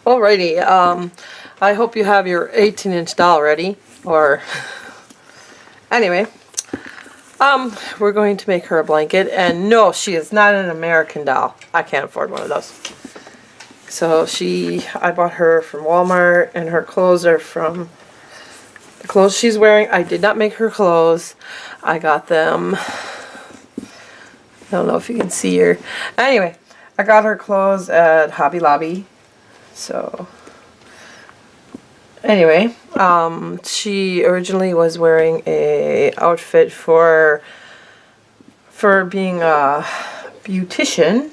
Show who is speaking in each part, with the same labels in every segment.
Speaker 1: Alrighty, I hope you have your 18-inch doll ready, or anyway, we're going to make her a blanket, and no, she is not an American doll. I can't afford one of those. So I bought her from Walmart, and her clothes are from the clothes she's wearing. I did not make her clothes. I got them, I don't know if you can see her. Anyway, I got her clothes at Hobby Lobby. So, anyway, she originally was wearing a outfit for being a beautician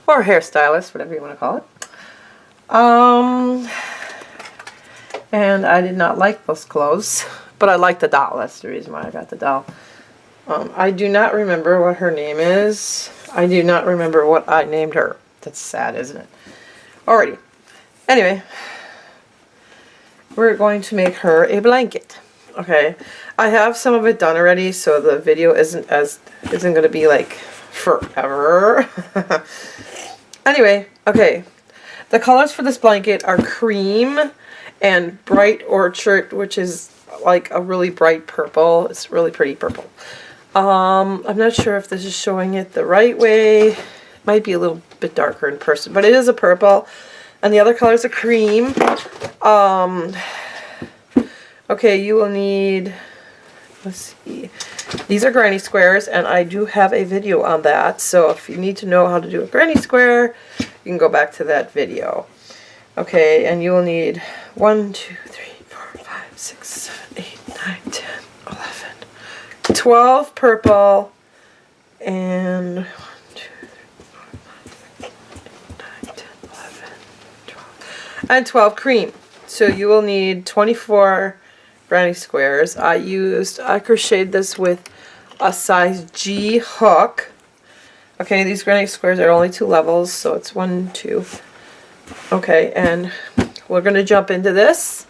Speaker 1: or hairstylist, whatever you want to call it. And I did not like those clothes, but I liked the doll. That's the reason why I got the doll. I do not remember what her name is. I do not remember what I named her. That's sad, isn't it? Alrighty. Anyway, we're going to make her a blanket. Okay, I have some of it done already, so the video isn't going to be like forever. Anyway, okay, the colors for this blanket are cream and bright orchard, which is like a really bright purple. It's really pretty purple. I'm not sure if this is showing it the right way. It might be a little bit darker in person, but it is a purple. And the other colors are cream. Okay, you will need, let's see, these are granny squares, and I do have a video on that. So if you need to know how to do a granny square, you can go back to that video. Okay, and you will need 1, 2, 3, 4, 5, 6, 7, 8, 9, 10, 11, 12 purple, and 1, 2, 3, 4, 5, 6, 7, 8, 9, 10, 11, 12, and 12 cream. So you will need 24 granny squares. I crocheted this with a size G hook. Okay, these granny squares are only 2 levels, so it's 1, 2. Okay, and we're going to jump into this,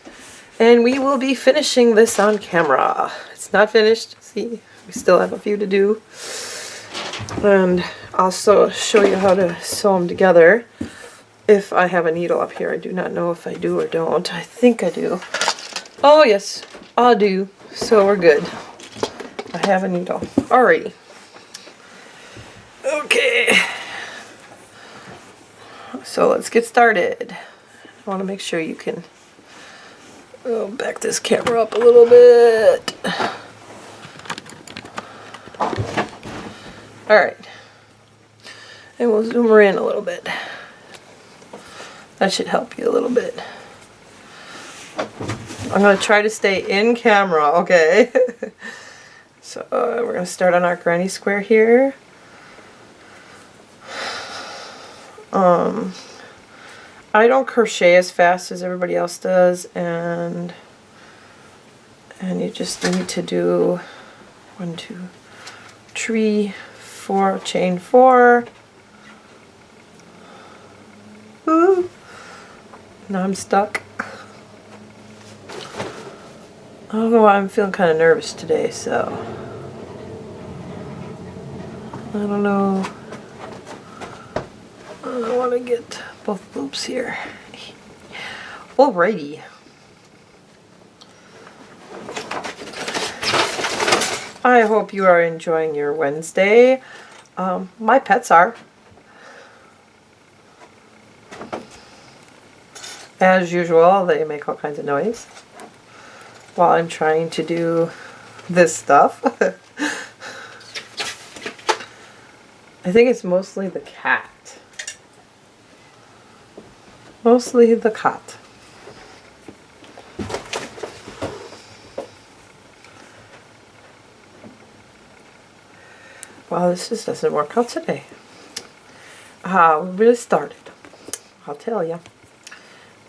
Speaker 1: and we will be finishing this on camera. It's not finished. See, we still have a few to do. And I'll also show you how to sew them together. If I have a needle up here, I do not know if I do or don't. I think I do. Oh yes, I do. So we're good. I have a needle. Alrighty. Okay. So let's get started. I want to make sure you can back this camera up a little bit. Alright. And we'll zoom her in a little bit. That should help you a little bit. I'm going to try to stay in camera, okay? So we're going to start on our granny square here. I don't crochet as fast as everybody else does, and you just need to do 1, 2, 3, 4, chain 4. Ooh. Now I'm stuck. I don't know why I'm feeling kind of nervous today, so I don't know. I want to get both loops here. Alrighty. I hope you are enjoying your Wednesday. My pets are. As usual, they make all kinds of noise while I'm trying to do this stuff. I think it's mostly the cat. Mostly the cat. Wow, this just doesn't work out today. We really started. I'll tell you.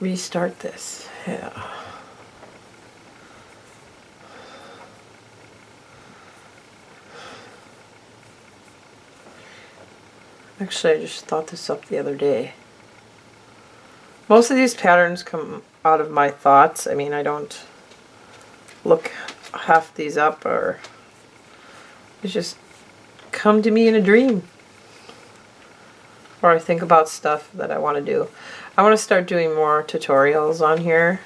Speaker 1: Restart this. Yeah. Actually, I just thought this up the other day. Most of these patterns come out of my thoughts. I mean, I don't look half these up, or it's just come to me in a dream. or I think about stuff that I want to do. I want to start doing more tutorials on here.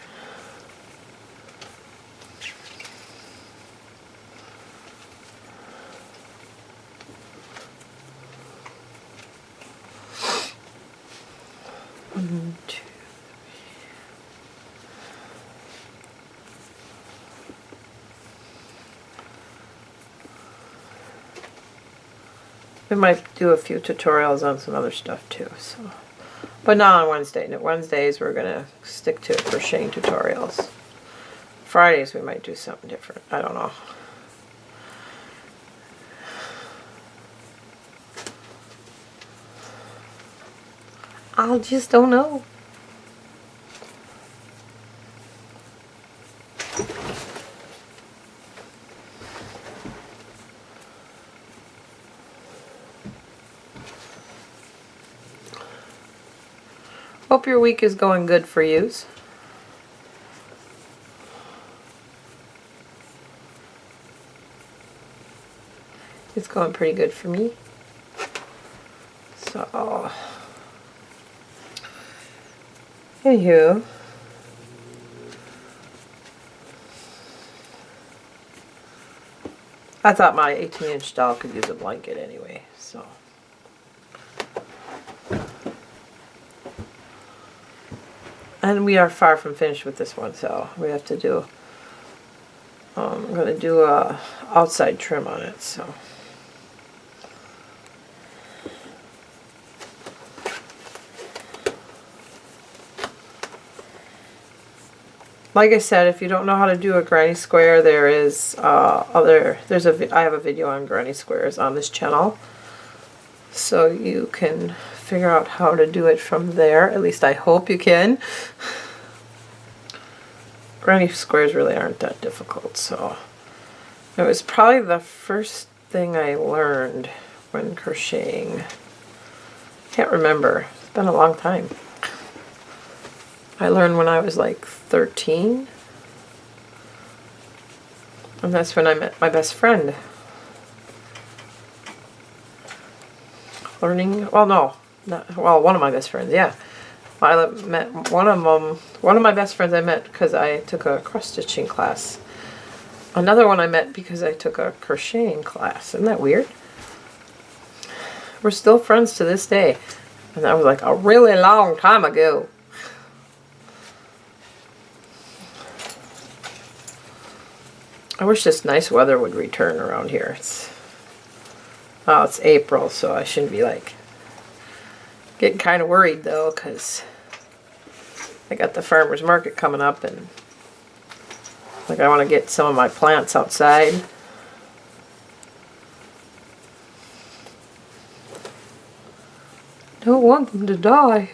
Speaker 1: One, two. We might do a few tutorials on some other stuff too, so. But not on Wednesday. No, Wednesdays we're gonna stick to crocheting tutorials. Fridays we might do something different. I don't know. I just don't know. Hope your week is going good for yous. It's going pretty good for me. So, anywho, I thought my 18-inch doll could use a blanket anyway, so. And we are far from finished with this one, so we have to do, I'm going to do a outside trim on it, so. Like I said, if you don't know how to do a granny square, there is I have a video on granny squares on this channel, so you can figure out how to do it from there. At least I hope you can. Granny squares really aren't that difficult, so it was probably the first thing I learned when crocheting. Can't remember. It's been a long time. I learned when I was like 13, and that's when I met my best friend. One of my best friends, yeah. I met one of my best friends I met because I took a cross stitching class. Another one I met because I took a crocheting class. Isn't that weird? We're still friends to this day, and that was like a really long time ago. I wish this nice weather would return around here. It's April, so I shouldn't be like getting kind of worried though, because I got the farmer's market coming up, and like I want to get some of my plants outside. Don't want them to die.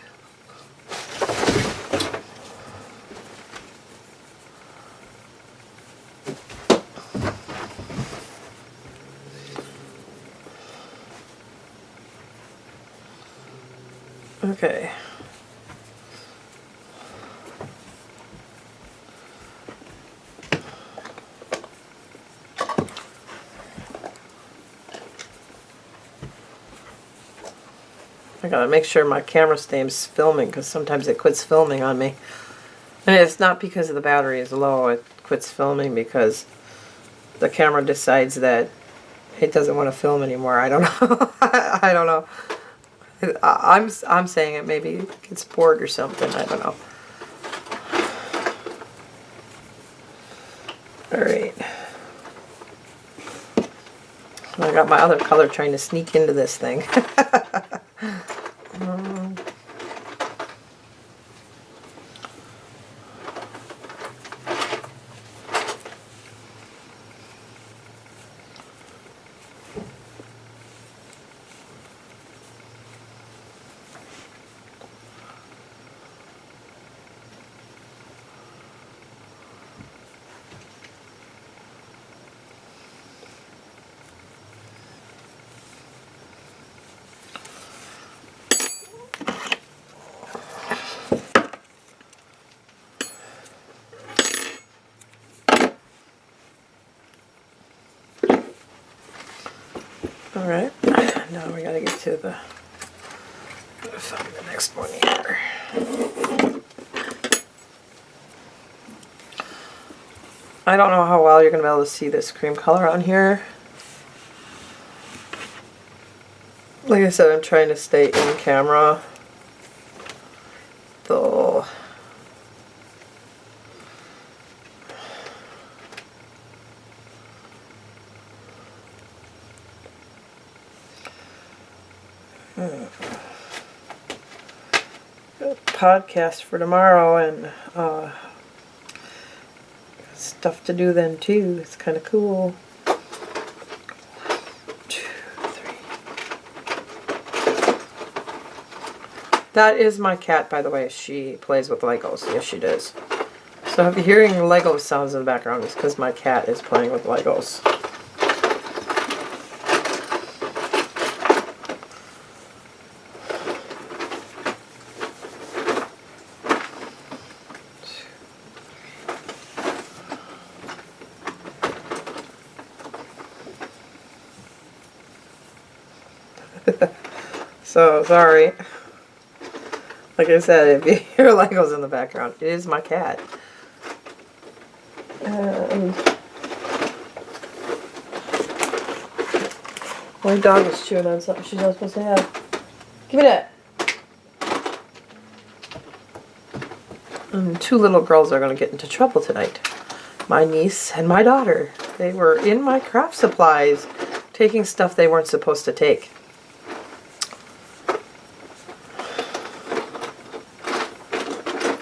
Speaker 1: Okay. I gotta make sure my camera stays filming, because sometimes it quits filming on me. And it's not because the battery is low, it quits filming because the camera decides that it doesn't want to film anymore. I don't know. I don't know. I'm saying it maybe it gets bored or something. I don't know. Alright. I got my other color trying to sneak into this thing. Alright, now we gotta get to the Gotta find the next one here. I don't know how well you're going to be able to see this cream color on here. Like I said, I'm trying to stay in camera. Though. Podcast for tomorrow and stuff to do then too. It's kind of cool. 1, 2, 3. That is my cat, by the way. She plays with Legos. Yes, she does. So if you're hearing Lego sounds in the background, it's because my cat is playing with Legos. So, sorry. Like I said, if you hear Legos in the background, it is my cat. And my dog is chewing on something she's not supposed to have. Give me that. And 2 little girls are going to get into trouble tonight. My niece and my daughter. They were in my craft supplies taking stuff they weren't supposed to take.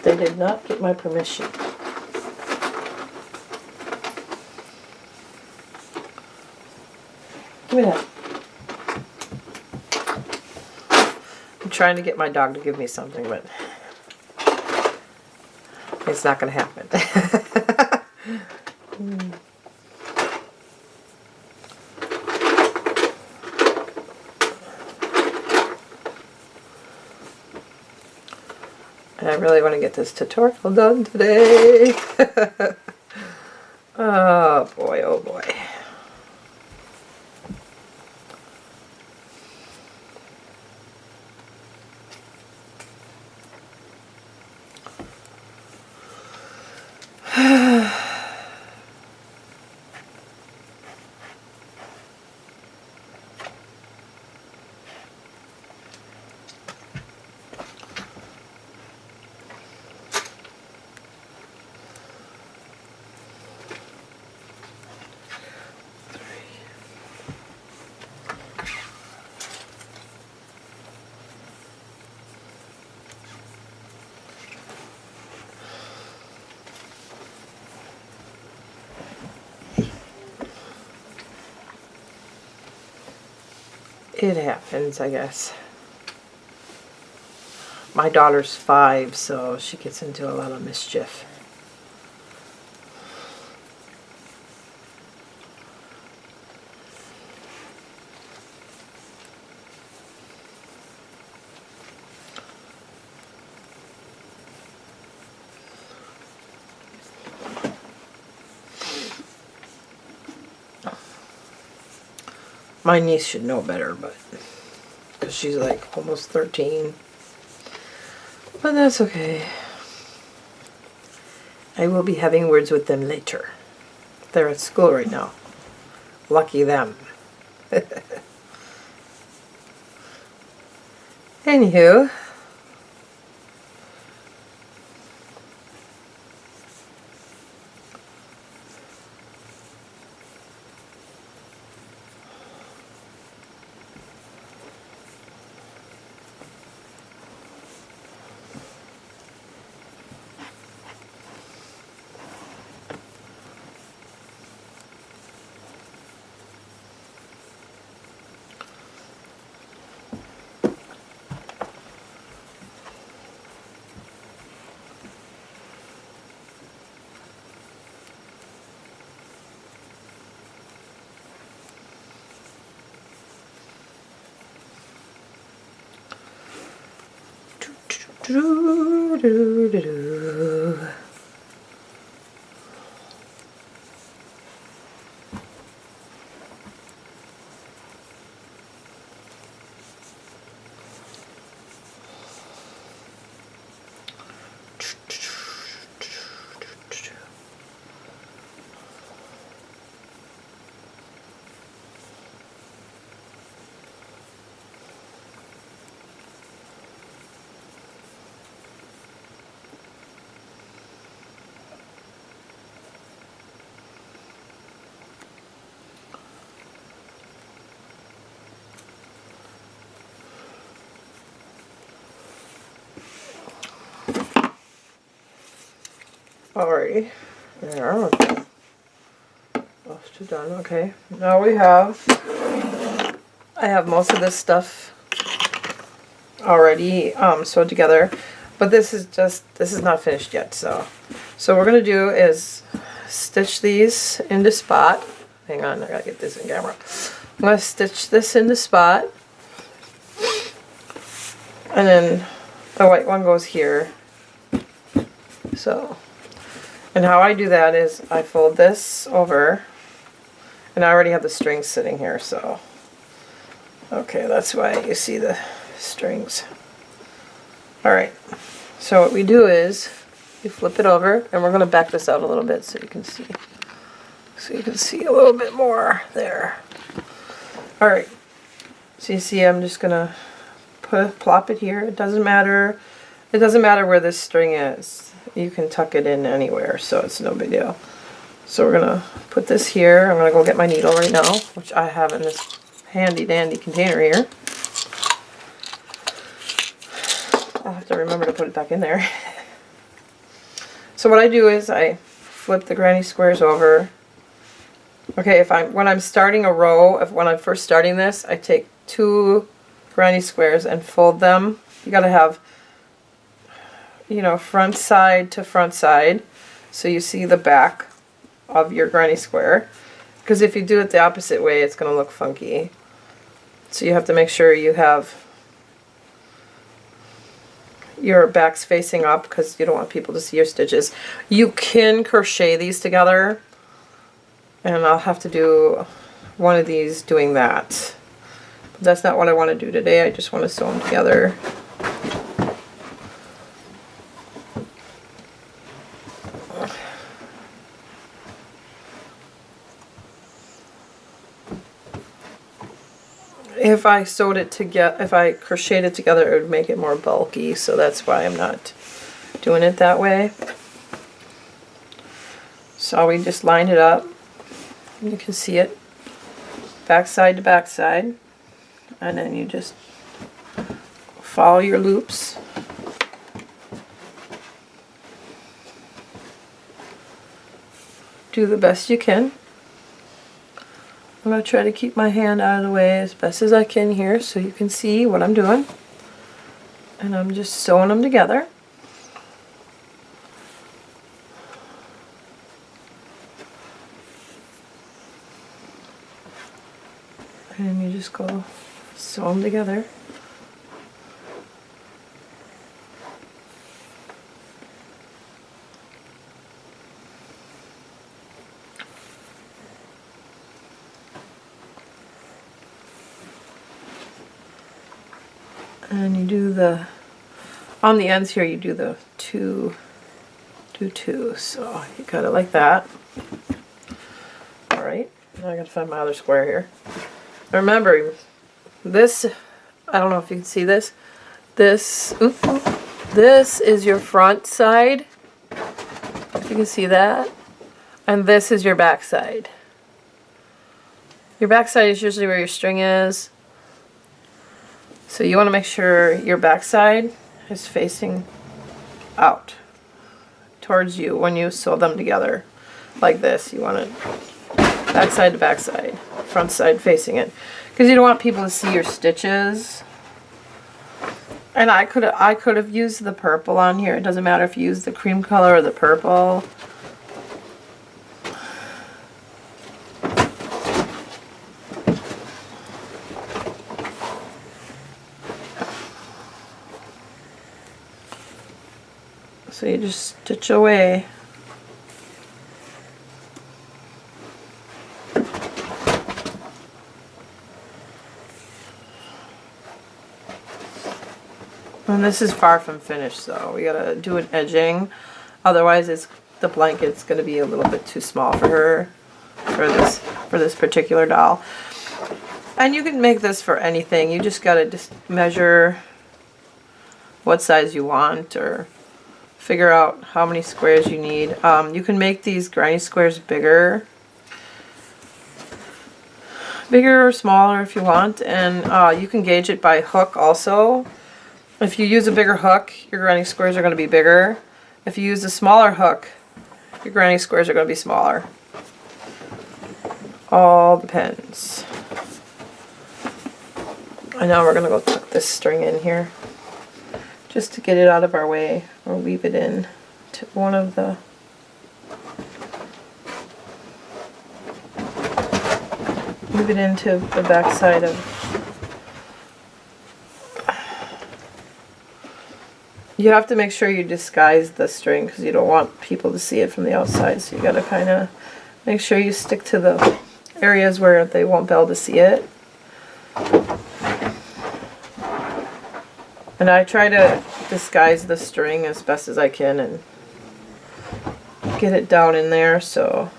Speaker 1: They did not get my permission. Give me that. I'm trying to get my dog to give me something, but it's not going to happen. And I really want to get this tutorial done today. Oh boy, oh boy. It happens, I guess. My daughter's 5, so she gets into a lot of mischief. My niece should know better, but because she's like almost 13. But that's okay. I will be having words with them later. They're at school right now. Lucky them. Anywho. Alrighty. There. Those two done. Okay. Now we have, I have most of this stuff already sewed together, but this is not finished yet. So what we're gonna do is stitch these into spot. Hang on, I gotta get this in camera. I'm gonna stitch this into spot, and then the white one goes here. So, and how I do that is I fold this over, and I already have the strings sitting here, so okay, that's why you see the strings. Alright, so what we do is you flip it over, and we're going to back this out a little bit so you can see. So you can see a little bit more there. Alright, so you see I'm just going to plop it here. It doesn't matter where this string is. You can tuck it in anywhere, so it's no big deal. So we're going to put this here. I'm going to go get my needle right now, which I have in this handy dandy container here. I'll have to remember to put it back in there. So what I do is I flip the granny squares over. Okay, when I'm starting a row, when I'm first starting this, I take 2 granny squares and fold them. You got to have, you know, front side to front side, so you see the back of your granny square, because if you do it the opposite way it's going to look funky. So you have to make sure you have your backs facing up, because you don't want people to see your stitches. You can crochet these together, and I'll have to do one of these doing that, but that's not what I want to do today. I just want to sew them together. If I sewed it together, if I crocheted it together, it would make it more bulky, so that's why I'm not doing it that way. So we just lined it up. You can see it back side to back side, and then you just follow your loops. Do the best you can. I'm going to try to keep my hand out of the way as best as I can here so you can see what I'm doing. And I'm just sewing them together. And you just go sew them together. And you do the, on the ends here you do the two, so you cut it like that. Alright, now I gotta find my other square here. Remember, this, I don't know if you can see this, this is your front side, if you can see that, and this is your back side. Your back side is usually where your string is. So you want to make sure your back side is facing out towards you when you sew them together like this. You want it back side to back side, front side facing it, because you don't want people to see your stitches. And I could have used the purple on here. It doesn't matter if you use the cream color or the purple. So you just stitch away. And this is far from finished, so we gotta do an edging. Otherwise, the blanket's gonna be a little bit too small for her, for this particular doll. And you can make this for anything. You just gotta measure what size you want, or figure out how many squares you need. You can make these granny squares bigger or smaller if you want, and you can gauge it by hook also. If you use a bigger hook, your granny squares are going to be bigger. If you use a smaller hook, your granny squares are going to be smaller. All depends. And now we're going to go tuck this string in here just to get it out of our way, or weave it in to one of the into the back side of. You have to make sure you disguise the string because you don't want people to see it from the outside, so you got to kind of make sure you stick to the areas where they won't be able to see it. And I try to disguise the string as best as I can and get it down in there so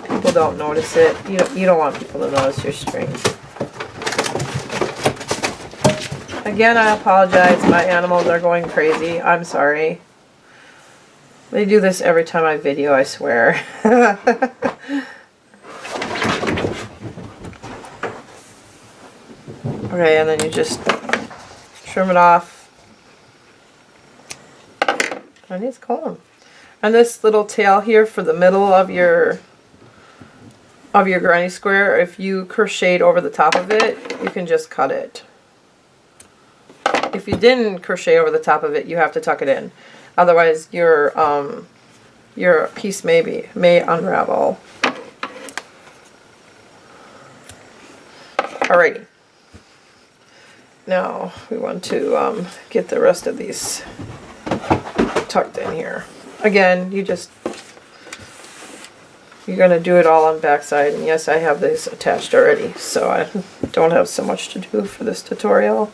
Speaker 1: people don't notice it. You don't want people to notice your strings. Again, I apologize. My animals are going crazy. I'm sorry. They do this every time I video, I swear. Okay, and then you just trim it off. And it's gone. And this little tail here for the middle of your granny square, if you crocheted over the top of it, you can just cut it. If you didn't crochet over the top of it, you have to tuck it in. Otherwise, your piece may unravel. Alrighty. Now we want to get the rest of these tucked in here. Again, you're gonna do it all on backside, and yes, I have this attached already, so I don't have so much to do for this tutorial.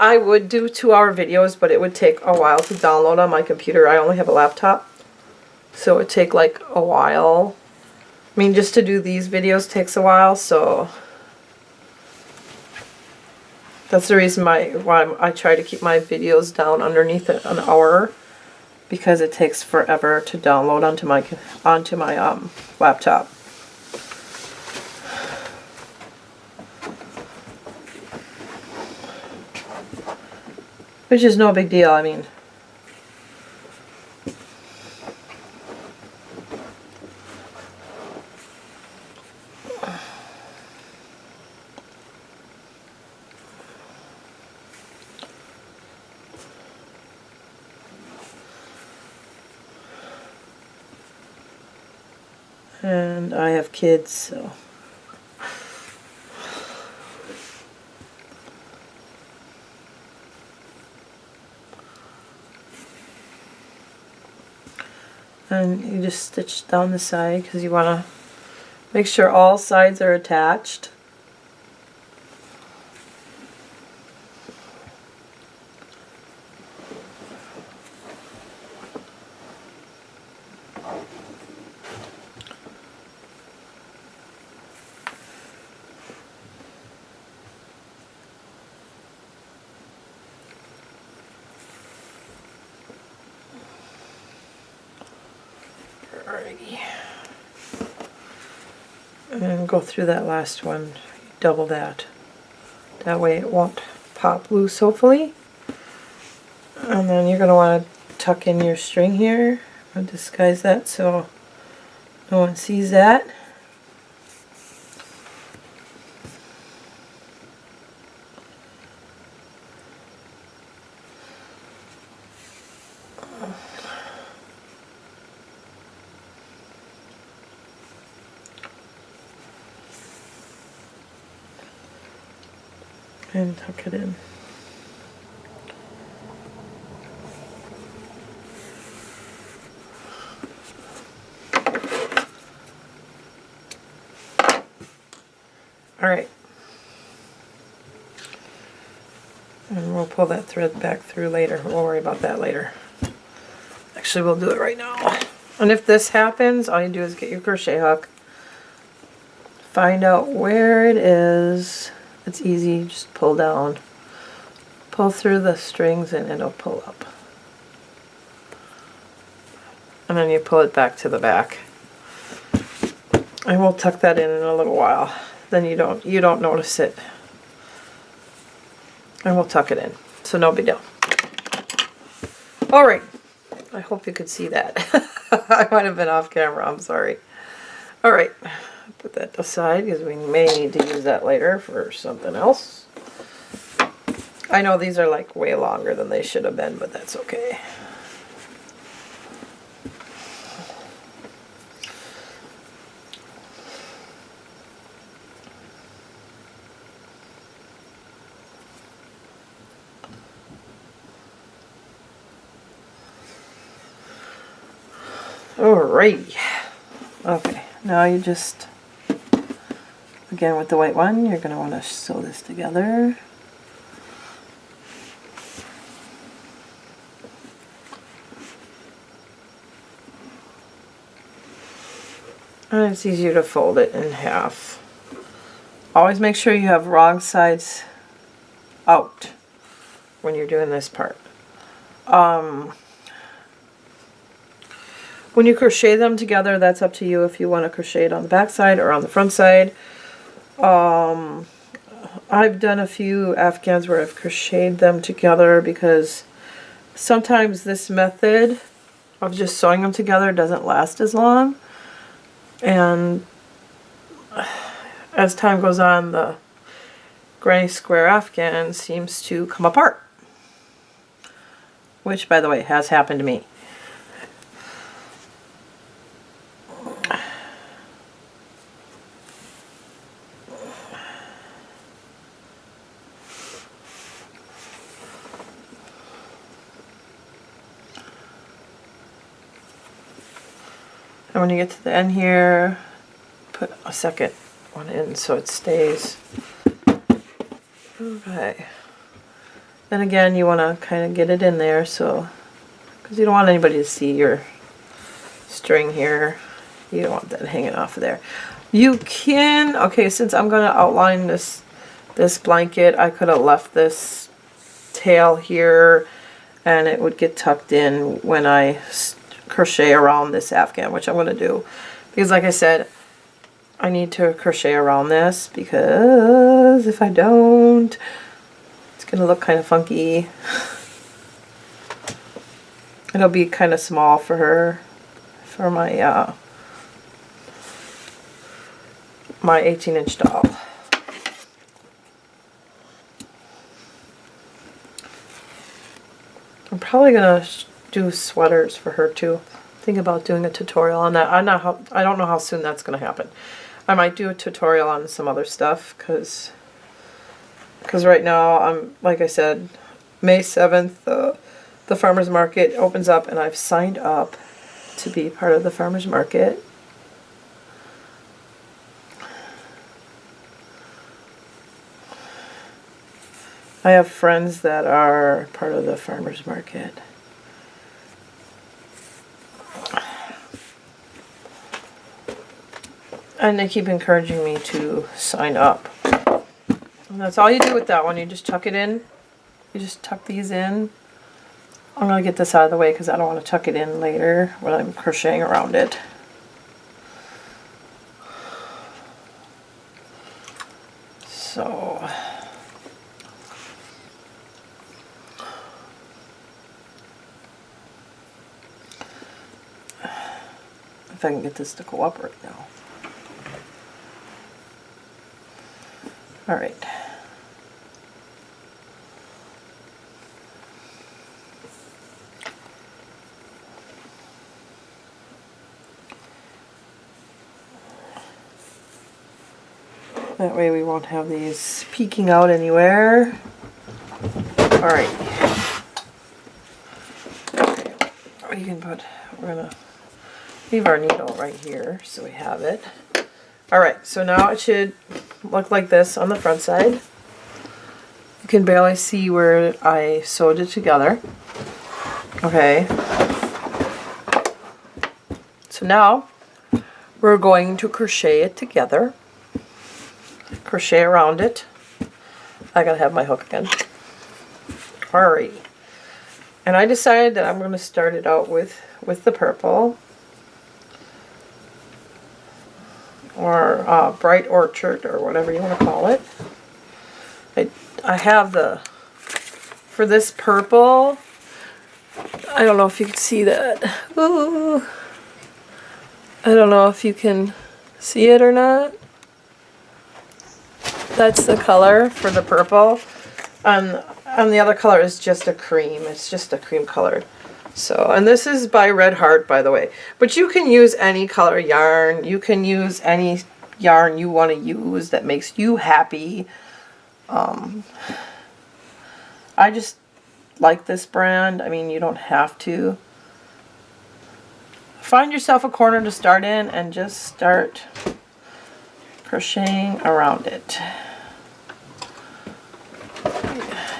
Speaker 1: I would do 2-hour videos, but it would take a while to download on my computer. I only have a laptop, so it would take like a while. I mean, just to do these videos takes a while, so that's the reason why I try to keep my videos down underneath an hour, because it takes forever to download onto my laptop. Which is no big deal, I mean. And I have kids, so. And you just stitch down the side because you want to make sure all sides are attached. Alrighty. And go through that last one, double that. That way it won't pop loose, hopefully. And then you're going to want to tuck in your string here and disguise that so no one sees that. And tuck it in. Alright. And we'll pull that thread back through later. We'll worry about that later. Actually, we'll do it right now. And if this happens, all you do is get your crochet hook. Find out where it is. It's easy, just pull down. Pull through the strings and it'll pull up. And then you pull it back to the back. And we'll tuck that in a little while. Then you don't notice it. And we'll tuck it in. So no big deal. All right. I hope you could see that. I might have been off camera. I'm sorry. All right. Put that aside because we may need to use that later for something else. I know these are like way longer than they should have been, but that's okay. Alrighty. Okay, now you just, again with the white one, you're going to want to sew this together. And it's easier to fold it in half. Always make sure you have wrong sides out when you're doing this part. When you crochet them together, that's up to you if you want to crochet it on the back side or on the front side. I've done a few Afghans where I've crocheted them together because sometimes this method of just sewing them together doesn't last as long. And as time goes on, the granny square Afghan seems to come apart. Which, by the way, has happened to me. And when you get to the end here, put a second one in so it stays. Okay. Then again, you want to kind of get it in there so, because you don't want anybody to see your string here. You don't want that hanging off of there. You can, okay, since I'm going to outline this blanket, I could have left this tail here and it would get tucked in when I crochet around this Afghan, which I'm going to do because, like I said, I need to crochet around this because if I don't, it's going to look kind of funky. It'll be kind of small for her, for my my 18-inch doll. I'm probably going to do sweaters for her too. Think about doing a tutorial on that. I don't know how soon that's going to happen. I might do a tutorial on some other stuff because right now I'm, like I said, May 7th the farmers market opens up and I've signed up to be part of the farmers market. I have friends that are part of the farmers market. And they keep encouraging me to sign up. And that's all you do with that one. You just tuck it in. You just tuck these in. I'm going to get this out of the way because I don't want to tuck it in later when I'm crocheting around it. So, if I can get this to go up right now. All right. That way we won't have these peeking out anywhere. All right. Okay. We can put, we're gonna leave our needle right here so we have it. All right, so now it should look like this on the front side. You can barely see where I sewed it together. Okay. So now we're going to crochet it together. Crochet around it. I gotta have my hook again. Alright. And I decided that I'm going to start it out with the purple. Or Bright Orchard, or whatever you want to call it. I have the, for this purple, I don't know if you can see that. Ooh. I don't know if you can see it or not. That's the color for the purple. On the other color is just a cream. It's just a cream color. So, and this is by Red Heart, by the way. But you can use any color yarn. You can use any yarn you want to use that makes you happy. I just like this brand. I mean, you don't have to. Find yourself a corner to start in and just start crocheting around it.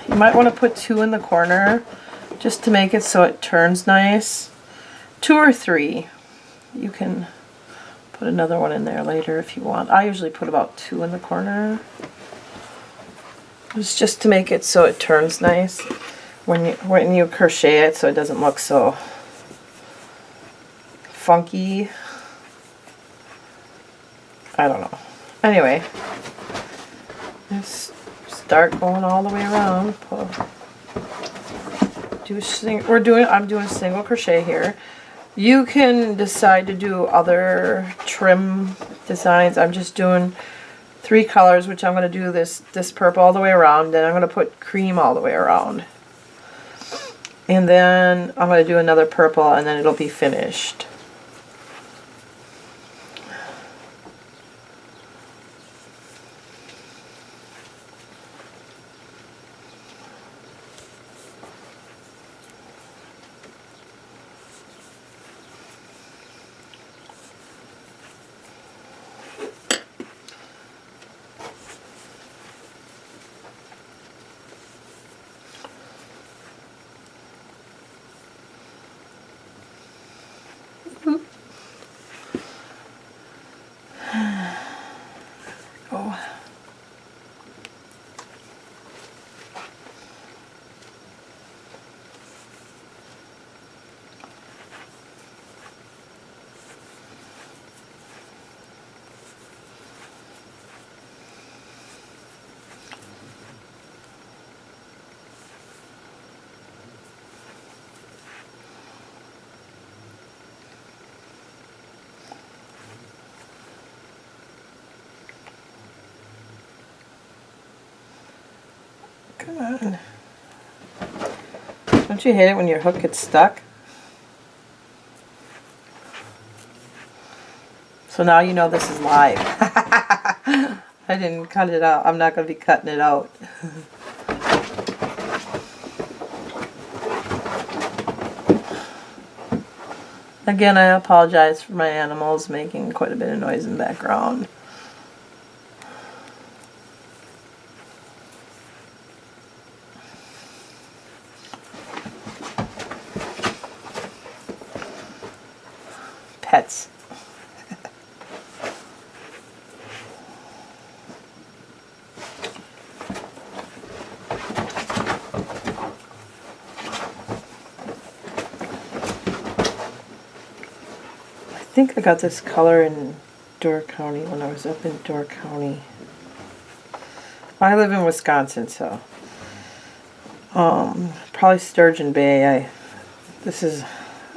Speaker 1: You might want to put 2 in the corner just to make it so it turns nice. 2 or 3. You can put another one in there later if you want. I usually put about 2 in the corner. It's just to make it so it turns nice when you crochet it, so it doesn't look so funky. I don't know. Anyway, just start going all the way around. I'm doing single crochet here. You can decide to do other trim designs. I'm just doing 3 colors, which I'm going to do this purple all the way around. Then I'm going to put cream all the way around. And then I'm going to do another purple, and then it'll be finished. Oh. Come on. Don't you hate it when your hook gets stuck? So now you know this is live. I didn't cut it out. I'm not going to be cutting it out. Again, I apologize for my animals making quite a bit of noise in the background. Pets. I think I got this color in Door County when I was up in Door County. I live in Wisconsin, so probably Sturgeon Bay.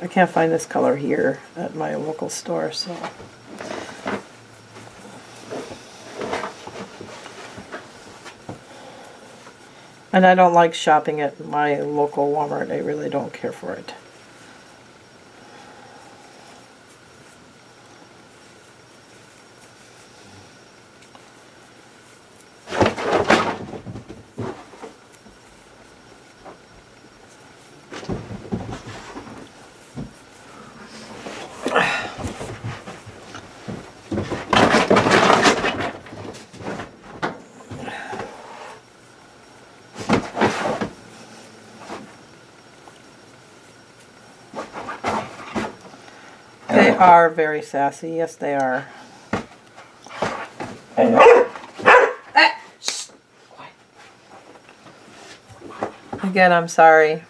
Speaker 1: I can't find this color here at my local store, so. And I don't like shopping at my local Walmart. I really don't care for it. They are very sassy. Yes, they are. Again, I'm sorry.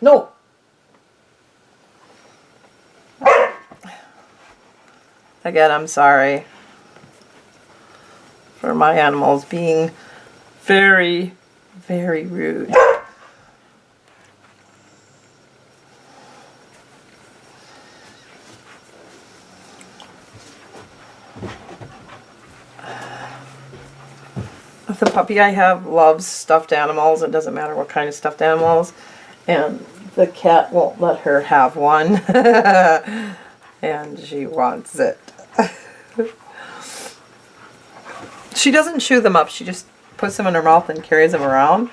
Speaker 1: No. Again, I'm sorry for my animals being very, very rude. The puppy I have loves stuffed animals. It doesn't matter what kind of stuffed animals. And the cat won't let her have one. And she wants it. She doesn't chew them up. She just puts them in her mouth and carries them around.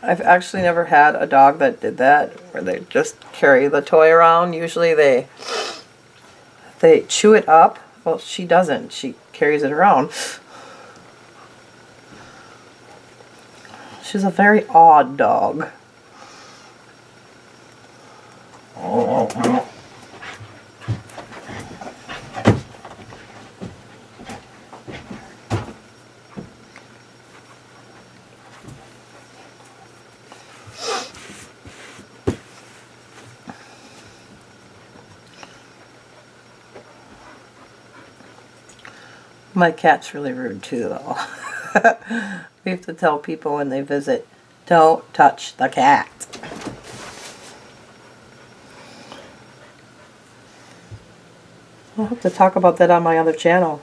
Speaker 1: I've actually never had a dog that did that, where they just carry the toy around. Usually they chew it up. Well, she doesn't. She carries it around. She's a very odd dog. My cat's really rude too, though. We have to tell people when they visit, don't touch the cat. I'll have to talk about that on my other channel.